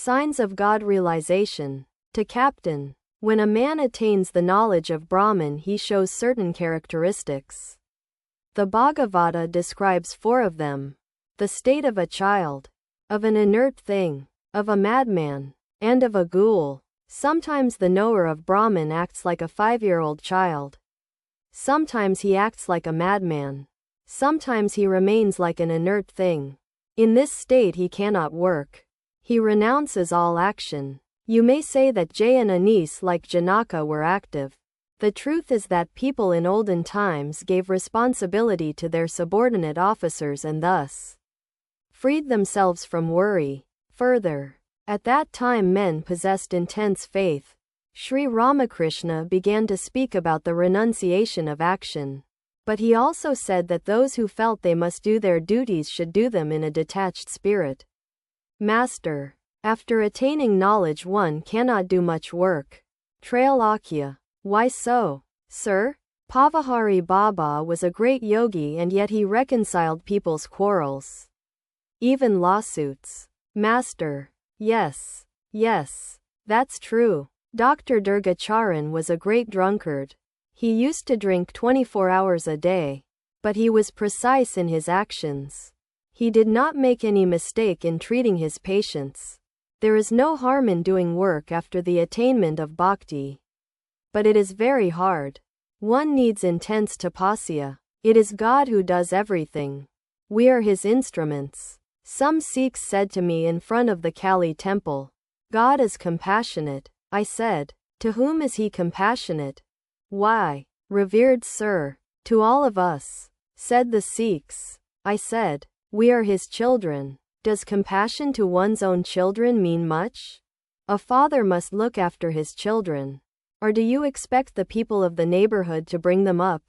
Signs of God realization. To Captain. When a man attains the knowledge of Brahman, he shows certain characteristics. The Bhagavata describes 4 of them: the state of a child, of an inert thing, of a madman, and of a ghoul. Sometimes the knower of Brahman acts like a 5-year-old child. Sometimes he acts like a madman. Sometimes he remains like an inert thing. In this state he cannot work. He renounces all action. You may say that Jay and Anis like Janaka were active. The truth is that people in olden times gave responsibility to their subordinate officers and thus freed themselves from worry. Further, at that time men possessed intense faith. Sri Ramakrishna began to speak about the renunciation of action. But he also said that those who felt they must do their duties should do them in a detached spirit. Master. After attaining knowledge one cannot do much work. Trailakya. Why so? Sir? Pavahari Baba was a great yogi and yet he reconciled people's quarrels. Even lawsuits. Master. Yes. Yes. That's true. Dr. Durgacharan was a great drunkard. He used to drink 24 hours a day. But he was precise in his actions. He did not make any mistake in treating his patients. There is no harm in doing work after the attainment of bhakti. But it is very hard. One needs intense tapasya. It is God who does everything. We are his instruments. Some Sikhs said to me in front of the Kali temple, God is compassionate. I said, to whom is he compassionate? Why, revered sir, to all of us, said the Sikhs. I said, we are his children. Does compassion to one's own children mean much? A father must look after his children. Or do you expect the people of the neighborhood to bring them up?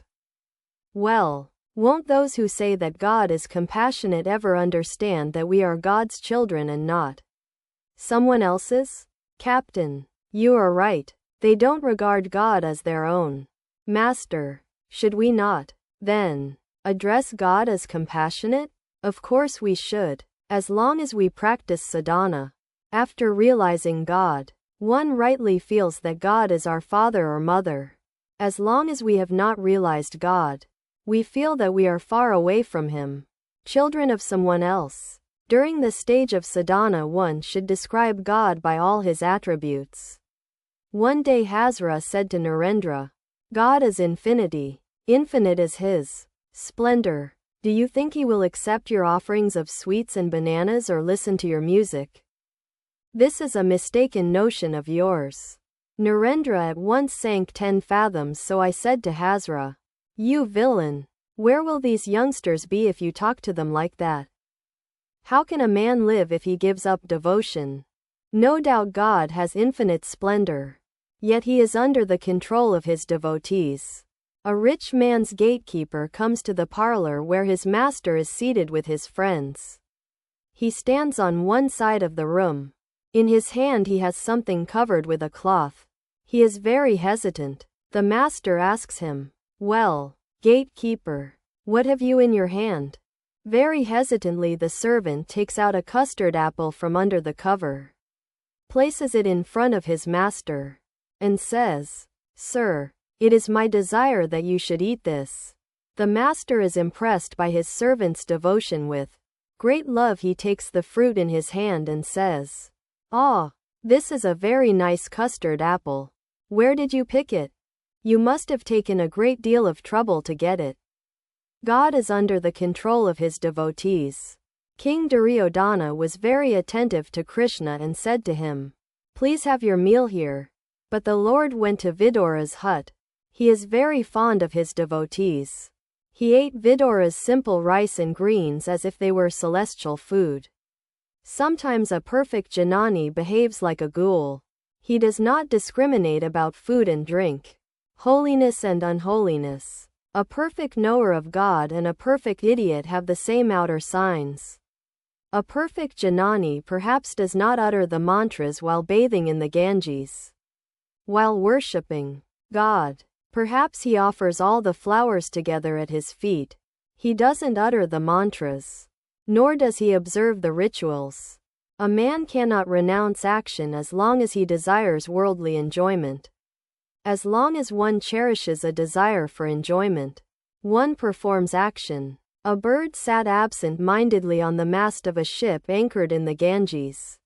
Well, won't those who say that God is compassionate ever understand that we are God's children and not someone else's? Captain, you are right. They don't regard God as their own. Master, should we not, then, address God as compassionate? Of course we should, as long as we practice sadhana. After realizing God, one rightly feels that God is our father or mother. As long as we have not realized God, we feel that we are far away from him, children of someone else. During the stage of sadhana one should describe God by all his attributes. One day Hazra said to Narendra, God is infinity. Infinite is his splendor. Do you think he will accept your offerings of sweets and bananas or listen to your music? This is a mistaken notion of yours. Narendra at once sank 10 fathoms, so I said to Hazra, you villain, where will these youngsters be if you talk to them like that? How can a man live if he gives up devotion? No doubt God has infinite splendor. Yet he is under the control of his devotees. A rich man's gatekeeper comes to the parlor where his master is seated with his friends. He stands on one side of the room. In his hand he has something covered with a cloth. He is very hesitant. The master asks him, well, gatekeeper, what have you in your hand? Very hesitantly the servant takes out a custard apple from under the cover, places it in front of his master, and says, Sir, it is my desire that you should eat this. The master is impressed by his servant's devotion. With great love he takes the fruit in his hand and says, Ah, this is a very nice custard apple. Where did you pick it? You must have taken a great deal of trouble to get it. God is under the control of his devotees. King Duryodhana was very attentive to Krishna and said to him, Please have your meal here. But the Lord went to Vidura's hut. He is very fond of his devotees. He ate Vidura's simple rice and greens as if they were celestial food. Sometimes a perfect Janani behaves like a ghoul. He does not discriminate about food and drink, holiness and unholiness. A perfect knower of God and a perfect idiot have the same outer signs. A perfect Janani perhaps does not utter the mantras while bathing in the Ganges. While worshipping God, perhaps he offers all the flowers together at his feet. He doesn't utter the mantras, nor does he observe the rituals. A man cannot renounce action as long as he desires worldly enjoyment. As long as one cherishes a desire for enjoyment, one performs action. A bird sat absent-mindedly on the mast of a ship anchored in the Ganges.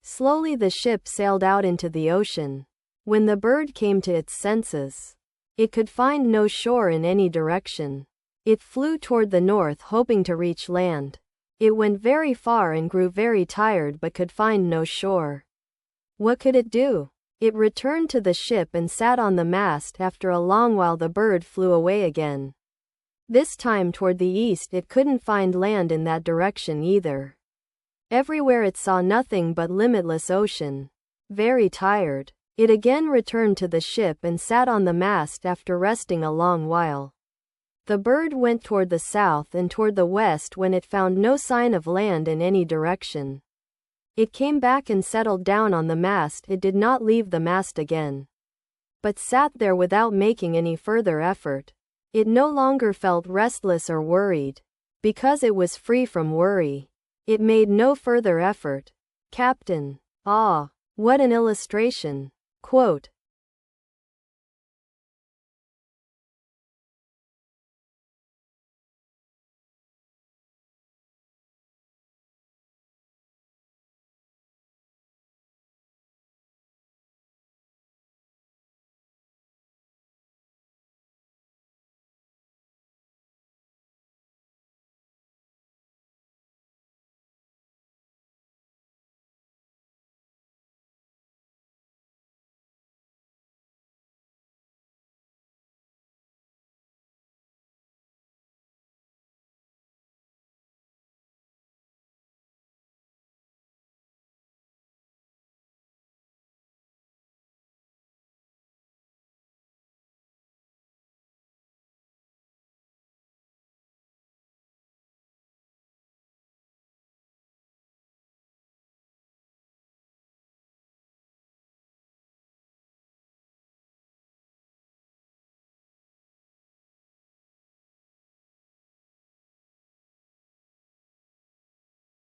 Slowly the ship sailed out into the ocean. When the bird came to its senses, it could find no shore in any direction. It flew toward the north hoping to reach land. It went very far and grew very tired but could find no shore. What could it do? It returned to the ship and sat on the mast after a long while. The bird flew away again. This time toward the east. It couldn't find land in that direction either. Everywhere it saw nothing but limitless ocean. Very tired, it again returned to the ship and sat on the mast after resting a long while. The bird went toward the south and toward the west. When it found no sign of land in any direction, it came back and settled down on the mast. It did not leave the mast again, but sat there without making any further effort. It no longer felt restless or worried, because it was free from worry. It made no further effort. Captain. Ah, what an illustration. Quote,